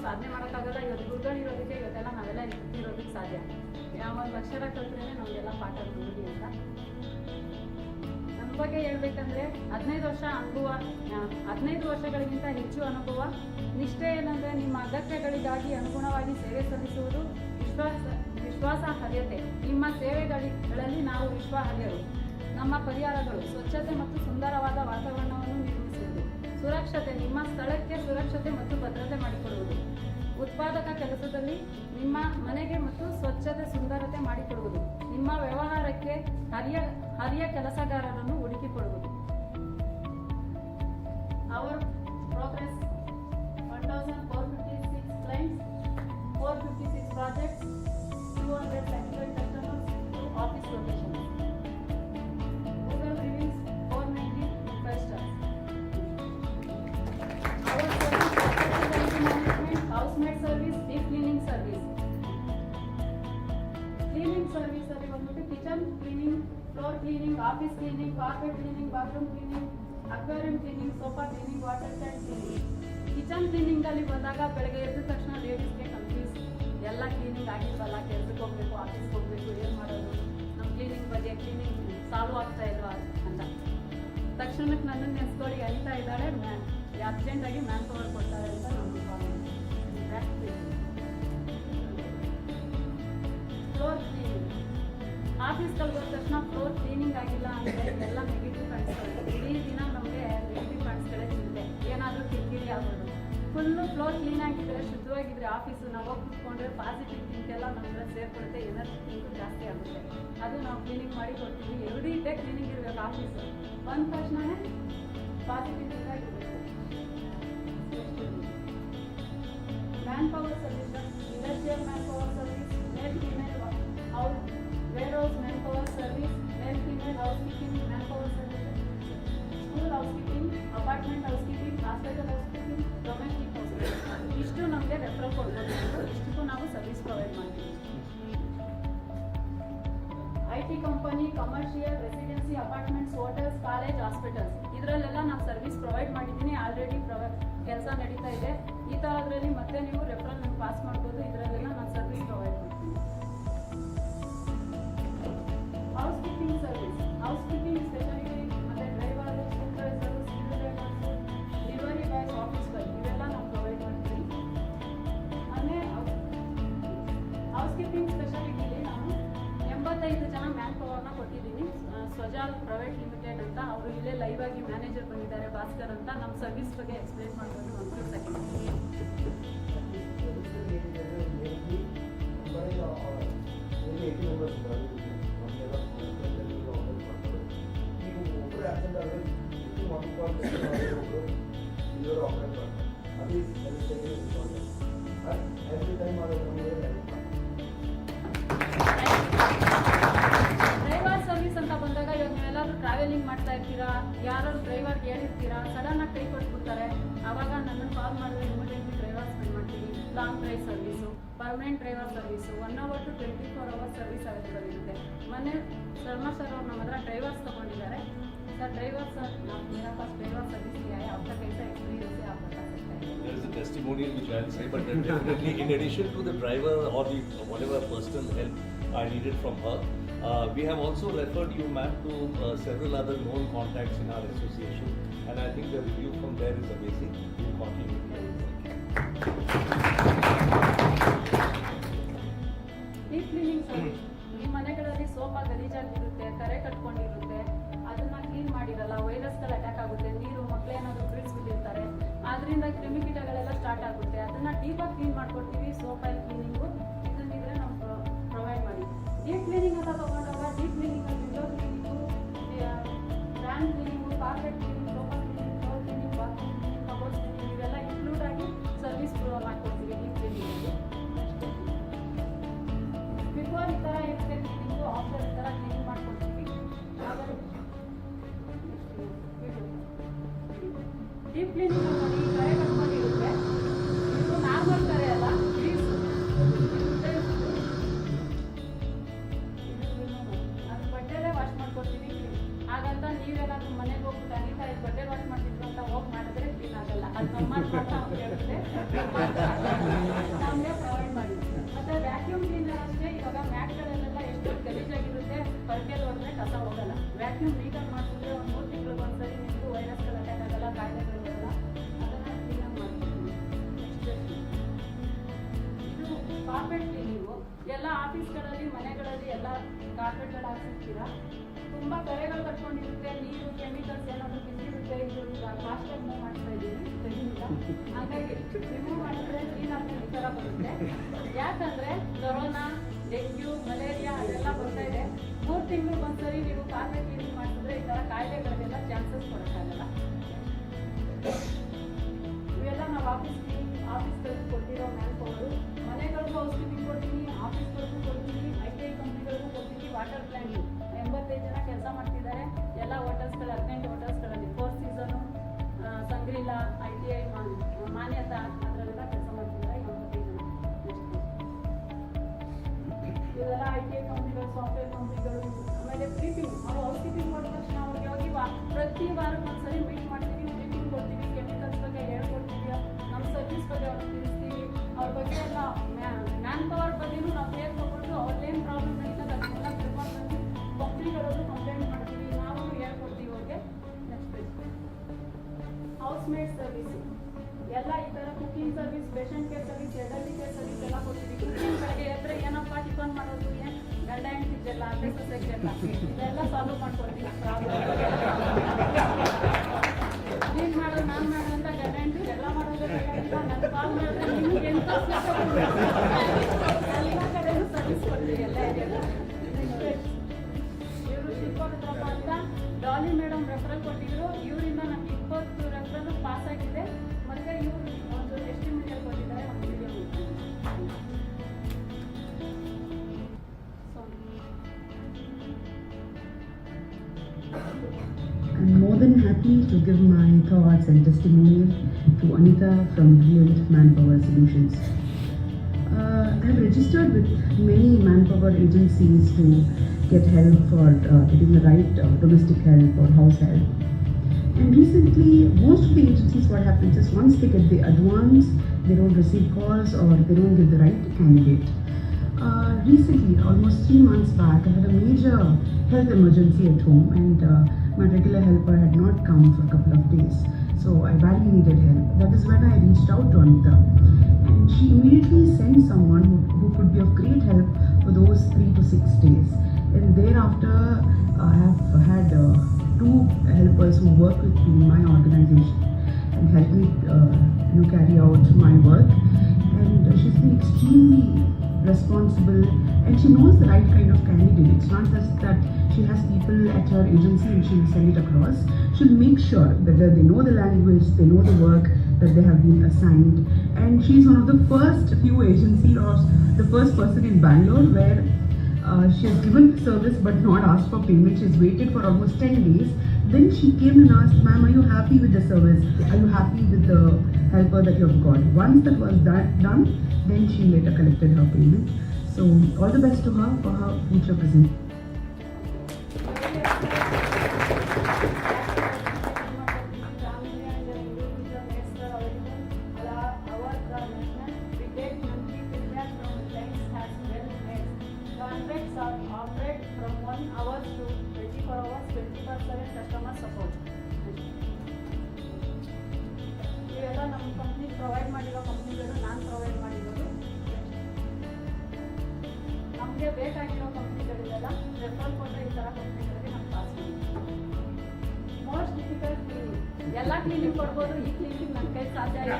ಸಾಧನೆ ಮಾಡೋಕ್ಕಾಗಲ್ಲ. ಇವತ್ತು ಗುರುಗಳಿರೋದಕ್ಕೆ ಇವತ್ತೆಲ್ಲ ನಾವೆಲ್ಲ ಇರೋದಕ್ಕೆ ಸಾಧ್ಯ. ಒಂದು ಅಕ್ಷರ ಕಲ್ತ್ರೆ ನಮಗೆಲ್ಲ ಪಾಠ ನೋಡಿ ಅಂತ. ನನ್ನ ಬಗ್ಗೆ ಹೇಳ್ಬೇಕಂದ್ರೆ 15 ವರ್ಷಗಳಿಗಿಂತ ಹೆಚ್ಚು ಅನುಭವ. ನಿಷ್ಠೆ ಏನಂದರೆ ನಿಮ್ಮ ಅಗತ್ಯಗಳಿಗಾಗಿ ಅನುಗುಣವಾಗಿ ಸೇವೆ ಸಲ್ಲಿಸುವುದು. ವಿಶ್ವಾಸಾರ್ಹತೆ, ನಿಮ್ಮ ಸೇವೆಗಳಲ್ಲಿ ನಾವು ವಿಶ್ವಾಸಾರ್ಹರು. ನಮ್ಮ ಪರಿಹಾರಗಳು ಸ್ವಚ್ಛತೆ ಮತ್ತು ಸುಂದರವಾದ ವಾತಾವರಣವನ್ನು ನಿರ್ಮಿಸುವುದು. ಸುರಕ್ಷತೆ, ನಿಮ್ಮ ಸ್ಥಳಕ್ಕೆ ಸುರಕ್ಷತೆ ಮತ್ತು ಭದ್ರತೆ ಮಾಡಿಕೊಡುವುದು. ಉತ್ಪಾದಕ ಕೆಲಸದಲ್ಲಿ ನಿಮ್ಮ ಮನೆಗೆ ಮತ್ತು ಸ್ವಚ್ಛತೆ ಸುಂದರತೆ ಮಾಡಿಕೊಡುವುದು. ನಿಮ್ಮ ವ್ಯವಹಾರಕ್ಕೆ ಹರಿಯ ಕೆಲಸಗಾರರನ್ನು ಹುಡುಕಿಕೊಡುವುದು. Our progress 1456 clients, 456 projects, 200 satisfied customers, 2 office locations. Google reviews 495 stars. Our service management, housemaid service, deep cleaning service. Cleaning service ಅಲ್ಲಿ ಬಂದ್ಬಿಟ್ಟು kitchen cleaning, floor cleaning, office cleaning, carpet cleaning, bathroom cleaning, aquarium cleaning, sofa cleaning, water tank cleaning. Kitchen cleaning ಅಲ್ಲಿ ಬಂದಾಗ ಬೆಳಗ್ಗೆ ಎದ್ದ ತಕ್ಷಣ ಲೇಡೀಸ್ಗೆ confuse, ಎಲ್ಲ cleaning ಆಗಿಲ್ವಲ್ಲ, ಕೆಲ್ಸಕ್ಕೆ ಹೋಗ್ಬೇಕು, ಆಫೀಸ್ಗೆ ಹೋಗ್ಬೇಕು, ಏನು ಮಾಡೋದು, ನಮ್ಮ ಕ್ಲೀನಿಂಗ್ ಬಗ್ಗೆ ಕ್ಲೀನಿಂಗ್ ಸಾಲ್ವ್ ಆಗ್ತಾ ಇಲ್ವಾ ಅಂತ. ತಕ್ಷಣಕ್ಕೆ ನನ್ನನ್ನು ನೆನೆಸ್ಕೊಳ್ಳಿ ಅನಿತಾ ಇದ್ದಾಳೆ, ಅರ್ಜೆಂಟಾಗಿ ಮ್ಯಾನ್ ಪವರ್ ಕೊಡ್ತಾರೆ ಅಂತ ನಮ್ಗೆ ಫ್ಲೋರ್ ಕ್ಲೀನಿಂಗ್. ಆಫೀಸ್ಗಳಿಗೆ ಹೋದ ತಕ್ಷಣ ಫ್ಲೋರ್ ಕ್ಲೀನಿಂಗ್ ಆಗಿಲ್ಲ ಅಂದರೆ ಎಲ್ಲ ನೆಗೆಟಿವ್ ಕಾಣಿಸ್ಕೊಳ್ಳುತ್ತೆ. ಇಡೀ ದಿನ ನಮಗೆ ನೆಗೆಟಿವ್ ಕಾಣಿಸ್ಕೊಳ್ಳೋ ಚಿಂತೆ, ಏನಾದರೂ ಕಿರಿಕಿರಿ ಆಗೋದು. ಫುಲ್ಲು ಫ್ಲೋರ್ ಕ್ಲೀನ್ ಆಗಿದ್ರೆ, ಶುದ್ಧವಾಗಿದ್ರೆ ಆಫೀಸು ನಾವು ಹೋಗಿ ಕೂತ್ಕೊಂಡ್ರೆ ಪಾಸಿಟಿವ್ ಥಿಂಕ್ ಎಲ್ಲ ನಮ್ಗೆ ಸೇರ್ಕೊಡುತ್ತೆ, ಎನರ್ಜಿ ಥಿಂಕು ಜಾಸ್ತಿ ಆಗುತ್ತೆ. ಅದು ನಾವು ಕ್ಲೀನಿಂಗ್ ಮಾಡಿ ಕೊಡ್ತೀವಿ. ಎವ್ರಿ ಡೇ ಕ್ಲೀನಿಂಗ್ ಇರಬೇಕು ಆಫೀಸು. ಬಂದ ತಕ್ಷಣವೇ ಪಾಸಿಟಿವ್ ಥಿಂಕ್ ಆಗಿರಬೇಕು. Manpower service, industrial manpower service, male female warehouse manpower service, male female housekeeping manpower service, school housekeeping, apartment housekeeping, hospital housekeeping, domestic housekeeping. ಇಷ್ಟು ನಮಗೆ referral ಕೊಡ್ಬೋದು. ಇಷ್ಟಕ್ಕೂ ನಾವು service provide ಮಾಡ್ತೀವಿ. IT company, commercial, residency, apartments, hotels, college, hospitals ಇದರಲ್ಲೆಲ್ಲ ನಾವು service provide ಮಾಡಿದ್ದೀನಿ. Already ಕೆಲಸ ನಡೀತಾ ಇದೆ. ಈ ಥರದ್ರಲ್ಲಿ ಮತ್ತೆ ನೀವು ರೆಫರಲ್ ನಂಗೆ ಪಾಸ್ ಮಾಡ್ಬೋದು. ಇದರಲ್ಲೆಲ್ಲ ನಾನು ಸರ್ವಿಸ್ ಪ್ರೊವೈಡ್ ಮಾಡ್ತೀನಿ. Housekeeping service, housekeeping speciality ಮತ್ತು driver, supervisor, skill drivers, delivery boys, office boy ಇವೆಲ್ಲ ನಾವು ಪ್ರೊವೈಡ್ ಮಾಡ್ತೀವಿ. ಮೊನ್ನೆ ಹೌಸ್ ಕೀಪಿಂಗ್ ಸ್ಪೆಷಾಲಿಟಿಲಿ ನಾನು 85 ಜನ ಮ್ಯಾನ್ ಪವರ್ನ ಕೊಟ್ಟಿದ್ದೀನಿ. ಸ್ವಜಾಲ್ ಪ್ರೈವೇಟ್ ಲಿಮಿಟೆಡ್ ಅಂತ, ಅವರು ಇಲ್ಲೇ ಲೈವ್ ಆಗಿ ಮ್ಯಾನೇಜರ್ ಬಂದಿದ್ದಾರೆ, ಭಾಸ್ಕರ್ ಅಂತ. ನಮ್ಮ ಸರ್ವಿಸ್ ಬಗ್ಗೆ ಎಕ್ಸ್ಪ್ಲೇನ್ ಮಾಡ್ಬೋದು. ಒಂದು ಸೆಕೆಂಡ್. ಡ್ರೈವರ್ ಸರ್ವಿಸ್ ಅಂತ ಬಂದಾಗ ಇವಾಗ ನೀವೆಲ್ಲರೂ ಟ್ರಾವೆಲಿಂಗ್ ಮಾಡ್ತಾ ಇರ್ತೀರಾ, ಯಾರು ಡ್ರೈವರ್ಗೆ ಹೇಳಿರ್ತೀರಾ, ಸಡನ್ ಆಗಿ ಕೈ ಕೊಟ್ಬಿಡ್ತಾರೆ. ಆವಾಗ ನನ್ನನ್ನು ಕಾಲ್ ಮಾಡಿದ್ರೆ ಇಮಿಡಿಯೇಟ್ಲಿ ಡ್ರೈವರ್ ಸ್ಪೆಂಡ್ ಮಾಡ್ತೀವಿ. Long drive service, permanent driver service, 1 hour to 24 hours service available ಇರುತ್ತೆ. ಮೊನ್ನೆ ಶರ್ಮಾ ಸರ್ ಅವ್ರು ನಮ್ಮ ಹತ್ರ ಡ್ರೈವರ್ಸ್ ತೊಗೊಂಡಿದ್ದಾರೆ. सर ड्राइवर सर मेरा पास ड्राइवर सर्विस किया है, आपका कैसा एक्सपीरियंस है आप बता सकते हैं? There is a testimonial which I will say, but definitely in addition to the driver or the whatever personal help I needed from her, we have also referred you, ma'am, to several other known contacts in our association, and I think the review from there is amazing. We will continue. Deep cleaning service. ನಿಮ್ಮ ಮನೆಗಳಲ್ಲಿ sofa ಗಲೀಜಾಗಿರುತ್ತೆ, ಕರೆ ಕಟ್ಕೊಂಡಿರುತ್ತೆ, ಅದನ್ನ clean ಮಾಡಿರಲ್ಲ, ವೈರಸ್ಗಳು attack ಆಗುತ್ತೆ, ನೀರು ಮಕ್ಕಳೇನಾದ್ರು ಬಿಡಿಸ್ಬಿಟ್ಟಿರ್ತಾರೆ, ಅದರಿಂದ ಕ್ರಿಮಿಕೀಟಗಳೆಲ್ಲ start ಆಗುತ್ತೆ. ಅದನ್ನ ಡೀಪಾಗಿ ಕ್ಲೀನ್ ಮಾಡ್ಕೊಡ್ತೀವಿ. ಸೋಫಾ ಕ್ಲೀನಿಂಗು ಇದನ್ನಿದ್ರೆ ನಾವು ಪ್ರೊವೈಡ್ ಮಾಡಿ. ಡೀಪ್ ಕ್ಲೀನಿಂಗ್ ಅಂತ ತಗೊಂಡಾಗ deep cleaning window cleaning, fan cleaning, carpet cleaning, sofa cleaning, floor cleaning, bathroom cleaning, cupboard cleaning ಇವೆಲ್ಲ ಇನ್ಕ್ಲೂಡ್ ಆಗಿ ಸರ್ವಿಸ್ ಮಾಡ್ಕೊಡ್ತೀವಿ ಡೀಪ್ ಕ್ಲೀನಿಂಗಲ್ಲಿ. ಬಿಫೋರ್ ಈ ಥರ ಇರುತ್ತೆ ಕ್ಲೀನಿಂಗು, ಆಫ್ಟರ್ ಈ ಥರ ಕ್ಲೀನಿಂಗ್ ಮಾಡ್ಕೊಡ್ತೀವಿ. ಡೀಪ್ ಕ್ಲೀನಿಂಗ್ ನೋಡಿ ಕರೆ ಕಟ್ಕೊಂಡಿರುತ್ತೆ, ಇದು ನಾರ್ಮಲ್ ಕರೆ ಅಲ್ಲ, ಗ್ರೀಸು ಅದು ಬಟ್ಟೆಲ್ಲೇ ವಾಶ್ ಮಾಡ್ಕೊಡ್ತೀವಿ. ಹಾಗಂತ ನೀವೇನಾದ್ರೂ ಮನೆಗೆ ಹೋಗ್ಬಿಟ್ಟು ಅನಿತಾ ಇದು ಬಟ್ಟೆ ವಾಶ್ ಮಾಡ್ತಿದ್ರು ಅಂತ ಹೋಗಿ ಮಾಡಿದ್ರೆ ಕ್ಲೀನ್ ಆಗಲ್ಲ. ಅದು ನಮ್ಮ ಮಾತ್ರ ಹೇಳಿದ್ರೆ ವ್ಯಾಕ್ಯೂಮ್ ನೀಟಾಗಿ ಮಾಡಿಸಿದ್ರೆ ಒಂದು 3 ತಿಂಗಳಿಗೆ ಒಂದ್ಸರಿ ನಿಮಗೂ ವೈರಸ್ಗಳು ಅಟ್ಯಾಕ್ ಆಗಲ್ಲ, ಕಾಯಿಲೆಗಳು ಬರಲ್ಲ. ಅದನ್ನು ಕ್ಲೀನಾಗಿ ಮಾಡ್ತೀವಿ. ಇದು ಕಾರ್ಪೆಟ್ ಕ್ಲೀನಿಂಗು. ಎಲ್ಲ ಆಫೀಸ್ಗಳಲ್ಲಿ ಮನೆಗಳಲ್ಲಿ ಎಲ್ಲ ಕಾರ್ಪೆಟ್ಗಳು ಹಾಕ್ಸಿರ್ತೀರ. ತುಂಬ ಕರೆಗಳು ಕಟ್ಕೊಂಡಿರುತ್ತೆ, ನೀರು ಕೆಮಿಕಲ್ಸ್ ಏನಾದರೂ ಬಿದ್ದಿರುತ್ತೆ. ಇದು ಫಾಸ್ಟಾಗಿ ಮೂವ್ ಮಾಡ್ತಾ ಇದ್ದೀವಿ, ತೆಗಿಲಿಲ್ಲ. ಹಾಗಾಗಿ ರಿಮೂವ್ ಮಾಡಿದ್ರೆ ಕ್ಲೀನ್ ಆಗಿ ಈ ಥರ ಬರುತ್ತೆ. ಯಾಕಂದರೆ ಕೊರೋನಾ, ಡೆಂಗ್ಯೂ, ಮಲೇರಿಯಾ ಅದೆಲ್ಲ ಬರ್ತಾ ಇದೆ. 3 ತಿಂಗಳಿಗೆ ಒಂದ್ಸರಿ ನೀವು ಕಾರ್ಪೆಟ್ ಕ್ಲೀನಿಂಗ್ ಮಾಡಿಸಿದ್ರೆ ಈ ಥರ ಕಾಯಿಲೆಗಳಿಗೆಲ್ಲ ಚಾನ್ಸಸ್ ಕೊಡೋಕ್ಕಾಗಲ್ಲ. ಇವೆಲ್ಲ ನಾವು ಆಫೀಸ್ಗಳಿಗೆ ಕೊಟ್ಟಿರೋ ಮ್ಯಾನ್ ಪವರು. ಮನೆಗಳಿಗೂ ಔಷಧಿ ಕೊಡ್ತೀನಿ, ಆಫೀಸ್ಗಳಿಗೂ ಕೊಡ್ತೀನಿ, ITI ಕಂಪ್ನಿಗಳಿಗೂ ಕೊಡ್ತೀನಿ. ವಾಟರ್ ಪ್ಲ್ಯಾಂಟ್ 85 ಜನ ಕೆಲಸ ಮಾಡ್ತಿದ್ದಾರೆ. ಎಲ್ಲ ಹೋಟೆಲ್ಸ್ಗಳು 15 ಹೋಟೆಲ್ಸ್ಗಳಲ್ಲಿ 4 ಸೀಸನು, ಸಂಗ್ರಿಲಾ, ITI, ಮಾನ್ಯತಾ ಅದರಲ್ಲೆಲ್ಲ ಕೆಲಸ ಮಾಡ್ತಿದ್ದಾರೆ 85 ಜನ. ಇವೆಲ್ಲ ITI ಕಂಪ್ನಿಗಳು, ಸಾಫ್ಟ್ವೇರ್ ಕಂಪ್ನಿಗಳು. ಆಮೇಲೆ ಬ್ರೀಫಿಂಗ್, ನಾವು ಹೌಸ್ ಕೀಪಿಂಗ್ ಮಾಡಿದ ತಕ್ಷಣ ಅವ್ರಿಗೆ ಹೋಗಿ ಪ್ರತಿ ವಾರಕ್ಕೆ ಒಂದ್ಸರಿ ಮೀಟ್ ಮಾಡ್ತೀವಿ, ಬ್ರೀಫಿಂಗ್ ಕೊಡ್ತೀವಿ, ಕೆಮಿಕಲ್ಸ್ ಬಗ್ಗೆ ಹೇಳ್ಕೊಡ್ತೀವಿ, ನಮ್ಮ ಸರ್ವಿಸ್ ಬಗ್ಗೆ ಅವ್ರಿಗೆ ತಿಳಿಸ್ತೀವಿ. ಅವ್ರ ಬಗ್ಗೆ ಎಲ್ಲ ಮ್ಯಾನ್ ಪವರ್ ಬಗ್ಗೆನೂ ನಾವು ಕೇರ್ ತಗೊಂಡು ಅವ್ರದ್ದೇನು ಪ್ರಾಬ್ಲಮ್ ನಡೀತದೆ ಅದನ್ನೆಲ್ಲ ತಿಳ್ಕೊಂಡು ಕಂಪ್ನಿಗಳಲ್ಲೂ ಕಂಪ್ಲೇಂಟ್ ಮಾಡ್ತೀವಿ, ನಾವು ಹೇಳ್ಕೊಡ್ತೀವಿ ಅವ್ರಿಗೆ. ನೆಕ್ಸ್ಟ್ ಹೌಸ್ ಮೇಡ್ ಸರ್ವಿಸ್ ಎಲ್ಲ ಈ ಥರ cooking service, patient care service, elderly care service ಎಲ್ಲ ಕೊಡ್ತೀವಿ. ಕುಕಿಂಗ್ ಬೆಳಗ್ಗೆ ಎದ್ರೆ ಏನಪ್ಪ ಟಿಫನ್ ಮಾಡೋದು, ಏನು ಗಂಡ ಹೆಂಡ್ತಿದ್ದೆಲ್ಲ ಅದೇ ಸೊಸೈಟಿಯಲ್ಲ ಇದೆಲ್ಲ ಸಾಲ್ವ್ ಮಾಡ್ಕೊಡ್ತೀವಿ. ಪ್ರಾಬ್ಲಮ್ ನೀನು ಮಾಡೋದು ನಾನು ಮಾಡೋದು ಅಂತ ಗಂಡ ಹೆಂಡ್ತಿ ಎಲ್ಲ ಮಾಡೋದೇ ಬೇಕಾಗಿಲ್ಲ. ನನ್ನ ಕಾಲ್ ಮಾಡಿದ್ರೆ ನಿಮ್ಗೆ ಎಂತ ಎಲ್ಲ ಕಡೆಯೂ ಸರ್ವಿಸ್ ಕೊಡ್ತೀವಿ ಎಲ್ಲ ಏರಿಯಾಗೂ. ಇವರು ಶಿಲ್ಪರುದ್ರಪ್ಪ ಅಂತ ಡಾಲಿ ಮೇಡಮ್ ರೆಫರಲ್ ಕೊಟ್ಟಿದ್ರು. ಇವರಿಂದ ನಮ್ಗೆ 20 ರೆಫರಲ್ ಪಾಸ್ ಆಗಿದೆ. ಮತ್ತೆ ಇವರು ಒಂದು ಟೆಸ್ಟಿಮೋನಿಯಲ್ ಕೊಟ್ಟಿದ್ದಾರೆ, ಒಂದು video. I'm more than happy to give my thoughts and testimonial to Anita from Brilliant Manpower Solutions. I've registered with many manpower agencies to get help for getting the right domestic help or house help. And recently, most of the agencies, what happens is once they get the advance, they don't receive calls or they don't get the right candidate. Recently, almost 3 months back, I had a major health emergency at home and my regular helper had not come for a couple of days. So I badly needed help. That is when I reached out to Anita. And she immediately sent someone who could be of great help for those 3 to 6 days. And thereafter, I have had 2 helpers who work with me in my organization and help me carry out my work. And she's been extremely responsible and she knows the right kind of candidate. It's not just that she has people at her agency and she'll send it across. She'll make sure that they know the language, they know the work that they have been assigned. And she's one of the first few agencies or the first person in Bangalore where she has given the service but not asked for payment. She's waited for almost 10 days. Then she came and asked, "Ma'am, are you happy with the service? Are you happy with the helper that you have got?" Once that was done, then she later collected her payment. So all the best to her for her future present. Operate from 1 hour to 24 hours, 24/7 customer support. ಇವೆಲ್ಲ ನಮ್ಮ company provide ಮಾಡಿರೋ ಕಂಪ್ನಿಗಳು, ನಾನು provide ಮಾಡಿರೋದು. ನಮಗೆ ಬೇಕಾಗಿರೋ ಕಂಪ್ನಿಗಳಿಗೆಲ್ಲ refer ಕೊಟ್ಟರೆ ಈ ಥರ ಕಂಪ್ನಿಗಳಿಗೆ ನಾವು ಪಾಸ್ ಮಾಡ್ತೀವಿ. ಮೋಸ್ಟ್ ಡಿಫಿಕಲ್ಟ್ ಕ್ಲೀನಿಂಗ್, ಎಲ್ಲ ಕ್ಲೀನಿಂಗ್ ಕೊಡ್ಬೋದು, ಈ ಕ್ಲೀನಿಂಗ್ ನನ್ನ ಕೈ ಸಾಧ್ಯ ಇಲ್ಲ.